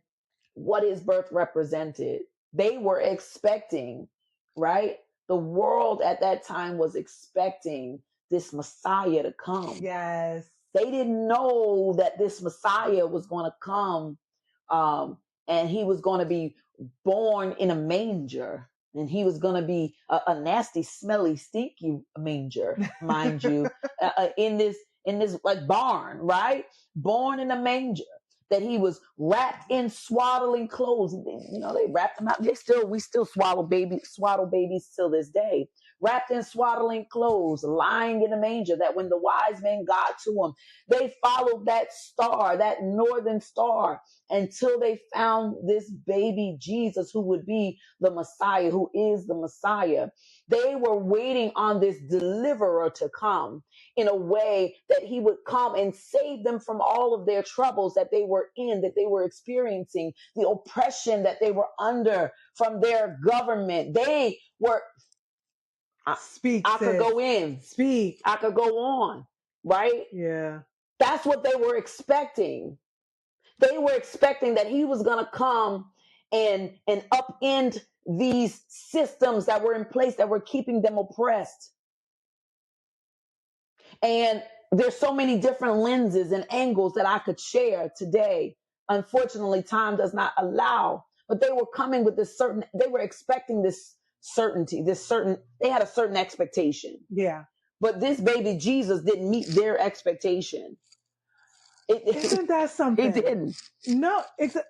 what his birth represented. They were expecting, right? The world at that time was expecting this Messiah to come. Yes. They didn't know that this Messiah was going to come, and he was going to be born in a manger, and he was going to be a nasty, smelly, stinky manger, mind you, in this like barn, right? Born in a manger. That he was wrapped in swaddling clothes. They wrapped him out. We still swaddle babies till this day. Wrapped in swaddling clothes, lying in a manger, that when the wise men got to him, they followed that star, that northern star, until they found this baby Jesus, who would be the Messiah, who is the Messiah. They were waiting on this deliverer to come in a way that he would come and save them from all of their troubles that they were in, that they were experiencing, the oppression that they were under from their government. They were, Speak. I could go in. Speak. I could go on, right? Yeah. That's what they were expecting. They were expecting that he was going to come and upend these systems that were in place that were keeping them oppressed. And there's so many different lenses and angles that I could share today. Unfortunately, time does not allow, but they were coming with they were expecting this certainty, they had a certain expectation. Yeah. But this baby Jesus didn't meet their expectation. Isn't that something? He didn't. No,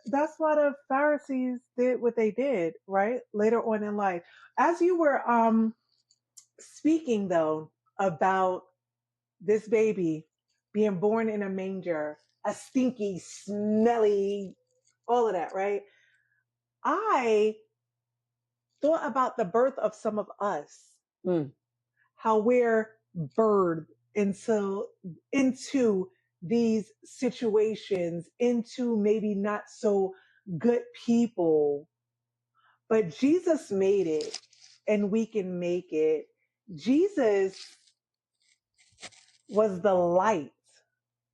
that's why the Pharisees did what they did, right? Later on in life. As you were speaking though about this baby being born in a manger, a stinky, smelly, all of that, right? I thought about the birth of some of us, how we're birthed into these situations, into maybe not so good people, but Jesus made it and we can make it. Jesus was the light,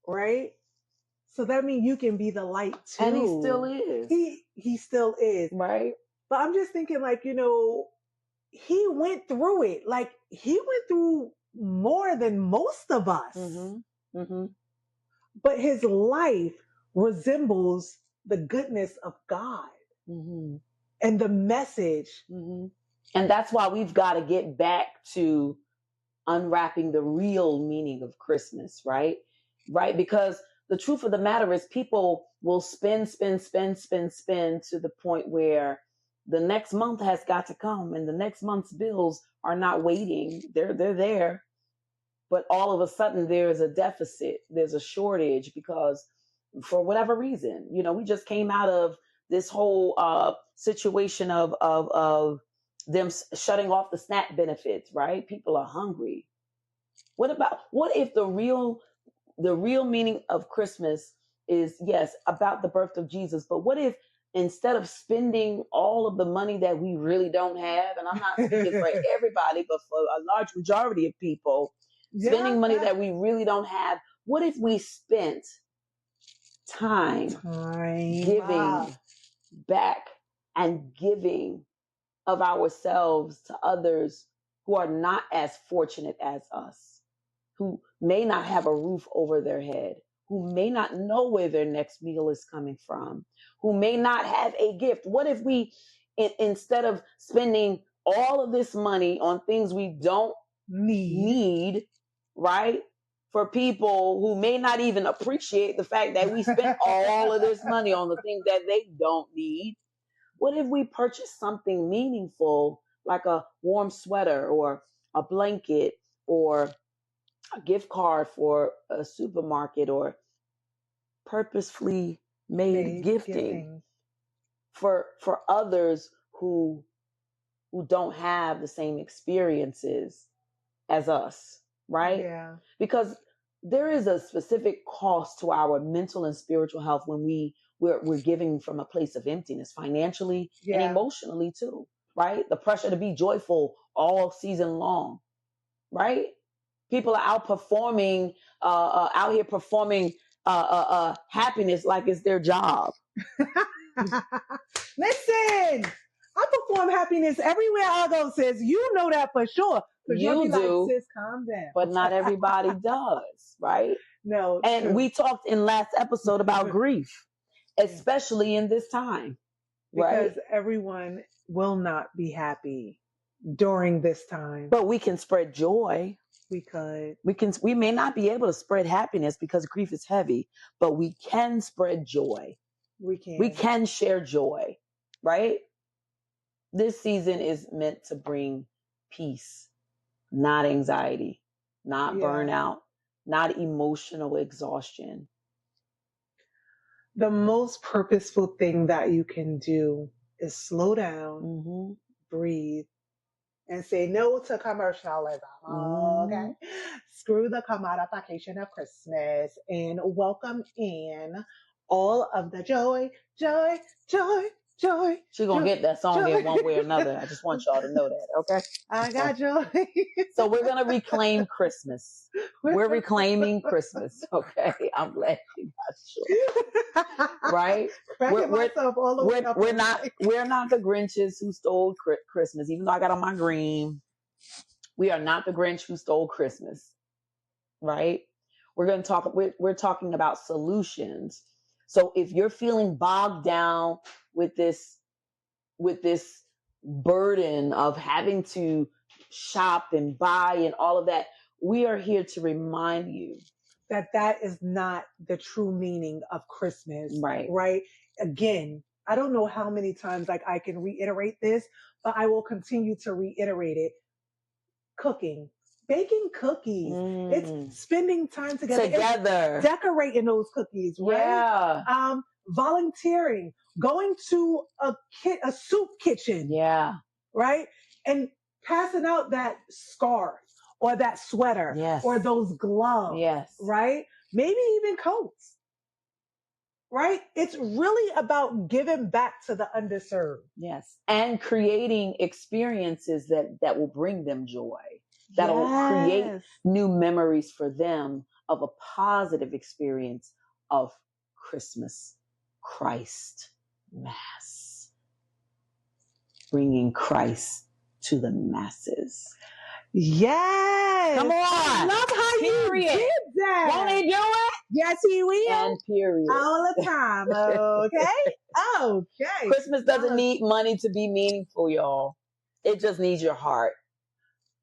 right? So that means you can be the light too. And he still is. He still is. Right. But I'm just thinking, like, he went through it. Like, he went through more than most of us. But his life resembles the goodness of God and the message. And that's why we've got to get back to unwrapping the real meaning of Christmas, right? Right? Because the truth of the matter is people will spend to the point where the next month has got to come and the next month's bills are not waiting. They're there. But all of a sudden there's a deficit, there's a shortage because for whatever reason, we just came out of this whole situation of them shutting off the SNAP benefits, right? People are hungry. What if the real meaning of Christmas is, yes, about the birth of Jesus, but what if instead of spending all of the money that we really don't have, and I'm not speaking for everybody, but for a large majority of people, spending money that we really don't have, what if we spent time giving back and giving of ourselves to others who are not as fortunate as us, who may not have a roof over their head, who may not know where their next meal is coming from, who may not have a gift? What if we, instead of spending all of this money on things we don't need, right? For people who may not even appreciate the fact that we spent all of this money on the things that they don't need. What if we purchase something meaningful, like a warm sweater or a blanket or a gift card for a supermarket or purposefully made gifting for others who don't have the same experiences as us, right? Yeah. Because there is a specific cost to our mental and spiritual health when we're giving from a place of emptiness, financially and emotionally too, right? The pressure to be joyful all season long, right? People are out here performing happiness like it's their job. Listen, I perform happiness everywhere I go, sis. You know that for sure. You do, like, sis, calm down. But not everybody does, right? No. And true. we talked in last episode about grief, especially in this time, because right? everyone will not be happy during this time. But we can spread joy. We may not be able to spread happiness because grief is heavy, but we can spread joy. We can share joy, right? This season is meant to bring peace, not anxiety, not burnout, not emotional exhaustion. The most purposeful thing that you can do is slow down, breathe, and say no to commercialism. Okay. Screw the commodification of Christmas and welcome in all of the joy. She's going to get that song in one way or another. I just want y'all to know that, okay? I got joy. So we're going to reclaim Christmas. We're reclaiming Christmas, okay? I'm glad you got sure. Right? We're not the Grinches who stole Christmas, even though I got on my green. We are not the Grinch who stole Christmas, right? We're talking about solutions. So if you're feeling bogged down with this burden of having to shop and buy and all of that, we are here to remind you that is not the true meaning of Christmas. Right. Again, I don't know how many times I can reiterate this, but I will continue to reiterate it. Cooking, baking cookies. It's spending time together. It's decorating those cookies, right? Yeah. Volunteering, going to a soup kitchen. Yeah. Right? And passing out that scarf or that sweater. Yes. Or those gloves. Yes. Right? Maybe even coats. Right? It's really about giving back to the underserved. Yes. And creating experiences that will bring them joy, that will create new memories for them of a positive experience of Christmas Christ Mass, bringing Christ to the masses. Yes. Come on. I love how Period. you did that. Won't he do it? Yes, he will. And period. All the time. Okay. Okay. Christmas doesn't need money to be meaningful, y'all. It just needs your heart.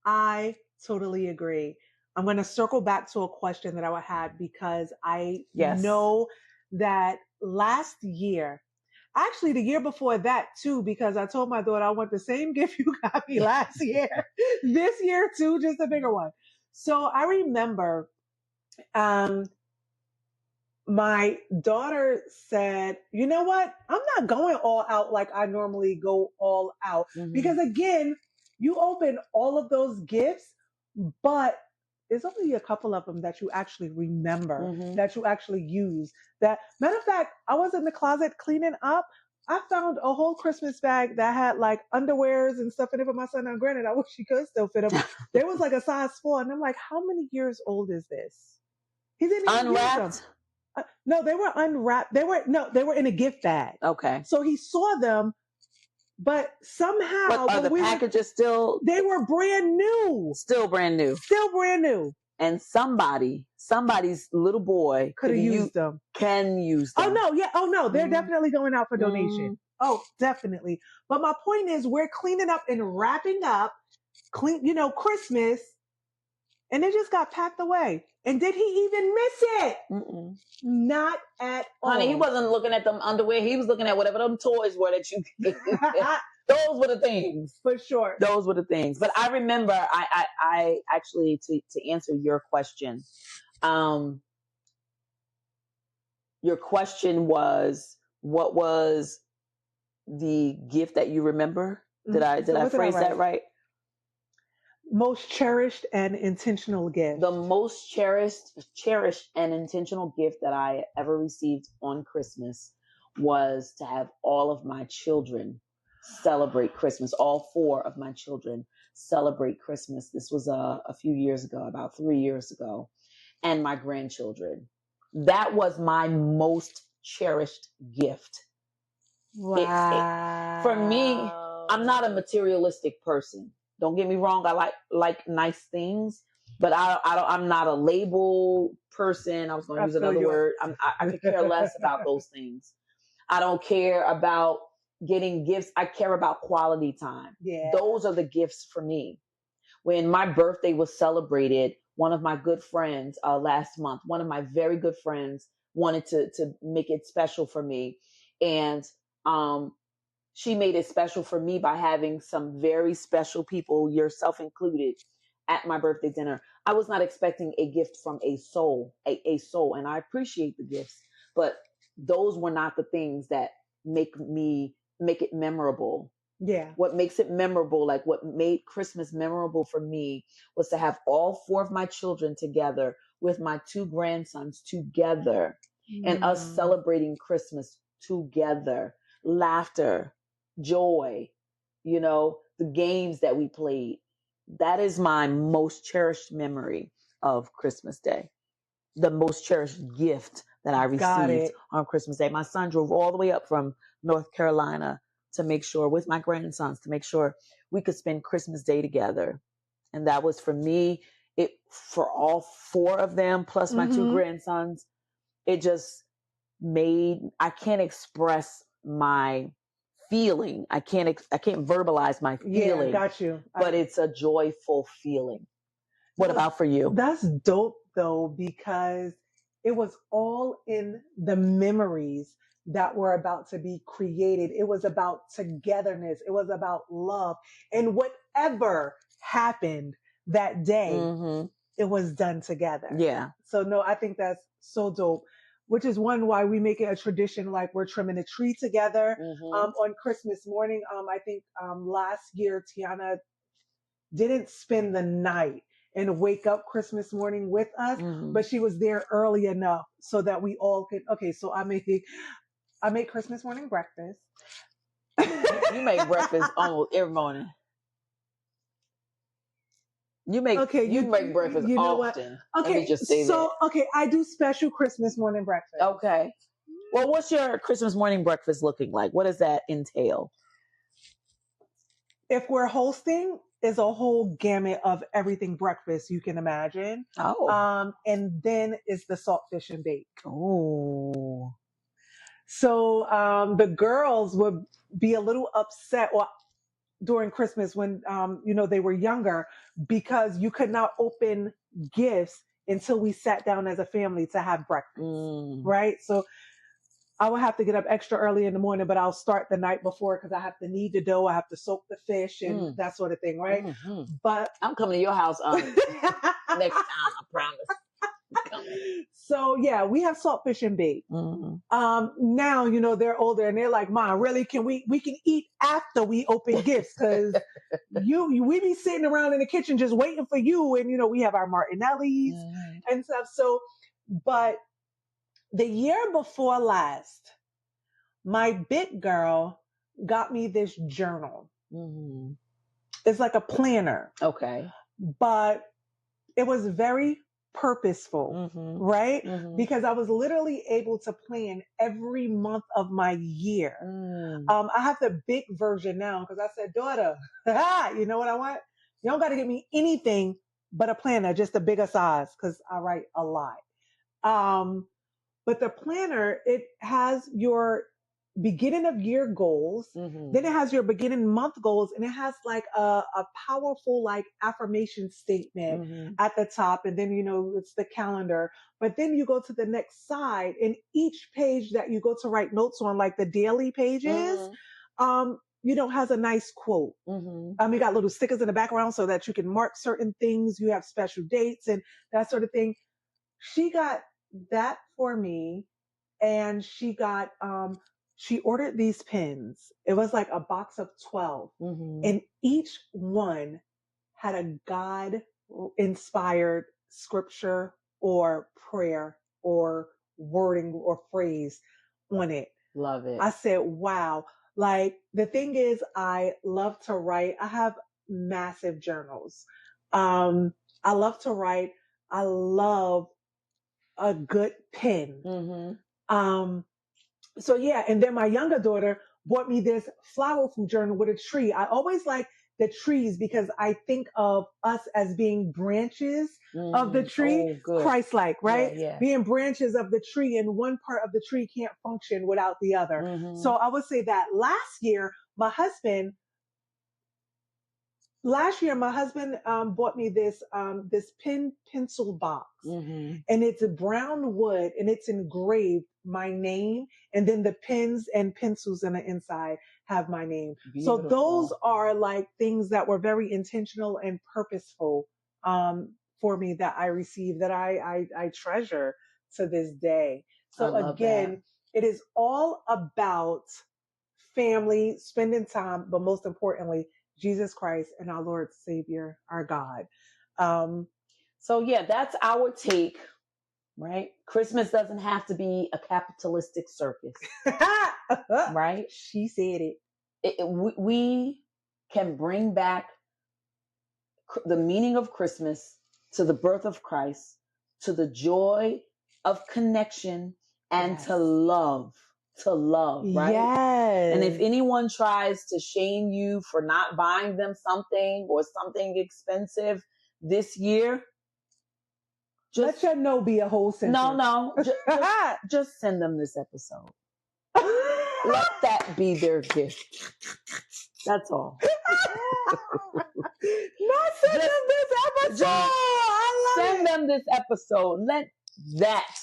I totally agree. I'm going to circle back to a question that I had because I know that last year, actually the year before that too, because I told my daughter I want the same gift you got me last year, this year too, just a bigger one. So I remember, my daughter said, you know what? I'm not going all out like I normally go all out. Because again, you open all of those gifts, but there's only a couple of them that you actually remember, that you actually use. That matter of fact, I was in the closet cleaning up. I found a whole Christmas bag that had like underwears and stuff in it for my son. Now, granted, I wish she could still fit them. There was like a size 4, and I'm like, how many years old is this? He didn't even use them. No, they were unwrapped. They were in a gift bag. Okay. So he saw them, but somehow But are the packages still? They were brand new. Still brand new. Still brand new. And somebody's little boy could have used them. Can use them. Oh no, yeah. Oh no, they're definitely going out for donation. Oh, definitely. But my point is, we're cleaning up and wrapping up, Christmas, and it just got packed away. And did he even miss it? Not at all. Honey, he wasn't looking at them underwear. He was looking at whatever them toys were that you gave. Those were the things. For sure. Those were the things. But I remember, I actually, to answer your question, your question was, what was the gift that you remember? Did I phrase that right? Most cherished and intentional gift. The most cherished and intentional gift that I ever received on Christmas was to have all of my children celebrate Christmas. All 4 of my children celebrate Christmas. This was a few years ago, about 3 years ago, and my grandchildren. That was my most cherished gift. Wow. For me, I'm not a materialistic person. Don't get me wrong. I like nice things, but I'm not a label person. I was going to use another word. I could care less about those things. I don't care about getting gifts. I care about quality time. Yeah. Those are the gifts for me. When my birthday was celebrated, one of my good friends last month, one of my very good friends wanted to make it special for me. And she made it special for me by having some very special people, yourself included, at my birthday dinner. I was not expecting a gift from a soul, and I appreciate the gifts, but those were not the things that make it memorable. Yeah. What makes it memorable, like what made Christmas memorable for me, was to have all 4 of my children together with my 2 grandsons together and us celebrating Christmas together. Laughter, joy, the games that we played. That is my most cherished memory of Christmas Day. The most cherished gift that I received on Christmas Day. My son drove all the way up from North Carolina to make sure, with my grandsons, to make sure we could spend Christmas Day together. And that was, for me, for all 4 of them, plus my 2 grandsons, it just I can't express my feeling. I can't verbalize my feeling. Yeah, got you. But it's a joyful feeling. What about for you? That's dope though, because it was all in the memories that were about to be created. It was about togetherness. It was about love. And whatever happened that day, it was done together. Yeah. So no, I think that's so dope. Which is why we make it a tradition, like we're trimming a tree together on Christmas morning. I think last year Tiana didn't spend the night and wake up Christmas morning with us, but she was there early enough so that we all could. Okay, so I make Christmas morning breakfast. You make breakfast almost every morning. You make breakfast often. Okay, let me just say that. I do special Christmas morning breakfast. Okay. Well, what's your Christmas morning breakfast looking like? What does that entail? If we're hosting, is a whole gamut of everything breakfast you can imagine. Oh. And then is the saltfish and bake. Oh. So the girls would be a little upset during Christmas when they were younger, because you could not open gifts until we sat down as a family to have breakfast. Right? So I will have to get up extra early in the morning, but I'll start the night before because I have to knead the dough. I have to soak the fish and that sort of thing, right? Mm-hmm. But I'm coming to your house next time, I promise. So yeah, we have saltfish and bake. Now they're older and they're like, "Mom, really? Can we can eat after we open gifts? Because we be sitting around in the kitchen just waiting for you, and we have our Martinellis and stuff." So, but the year before last, my big girl got me this journal. It's like a planner. Okay. But it was very purposeful, right? Because I was literally able to plan every month of my year. I have the big version now because I said, "Daughter, you know what I want? You don't got to get me anything but a planner, just a bigger size, because I write a lot." But the planner, it has your beginning of year goals. Then it has your beginning month goals, and it has like a powerful like affirmation statement at the top. And then, it's the calendar. But then you go to the next side, and each page that you go to write notes on, like the daily pages, has a nice quote. You got little stickers in the background so that you can mark certain things. You have special dates and that sort of thing. She got that for me, and she got she ordered these pins. It was like a box of 12, and each one had a God inspired scripture or prayer or wording or phrase on it. Love it. I said, wow. Like, the thing is, I love to write. I have massive journals. I love to write. I love a good pen. So yeah, and then my younger daughter bought me this flower food journal with a tree. I always like the trees because I think of us as being branches of the tree, Christ-like, right? Yeah. Being branches of the tree, and one part of the tree can't function without the other. So I would say that last year, my husband bought me this pencil box, and it's a brown wood, and it's engraved my name, and then the pens and pencils on the inside have my name. Beautiful. So those are like things that were very intentional and purposeful for me that I received, that I treasure to this day. So again, it is all about family, spending time, but most importantly, Jesus Christ and our Lord Savior, our God. So yeah, that's our take, right? Christmas doesn't have to be a capitalistic circus, right? She said it. We can bring back the meaning of Christmas to the birth of Christ, to the joy of connection, and to love, right? Yes. And if anyone tries to shame you for not buying them something or something expensive this year, let your no be a whole sentence. No. Just send them this episode. Let that be their gift. That's all. Not send them this episode. Send them this episode. Let that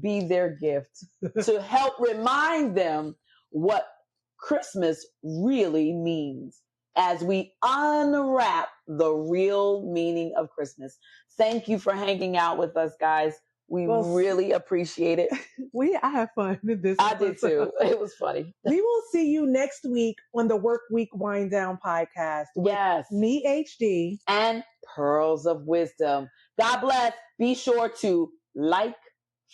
be their gift to help remind them what Christmas really means as we unwrap the real meaning of Christmas. Thank you for hanging out with us, guys. We really appreciate it. I had fun with this. I did too. It was funny. We will see you next week on the Work Week Wind Down podcast. Yes. Me, HD. And Pearls of Wisdom. God bless. Be sure to like,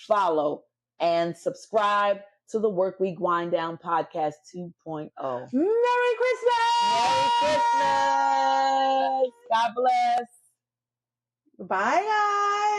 follow, and subscribe to the Work Week Wind Down podcast 2.0. Merry Christmas! Merry Christmas! God bless. Bye, guys.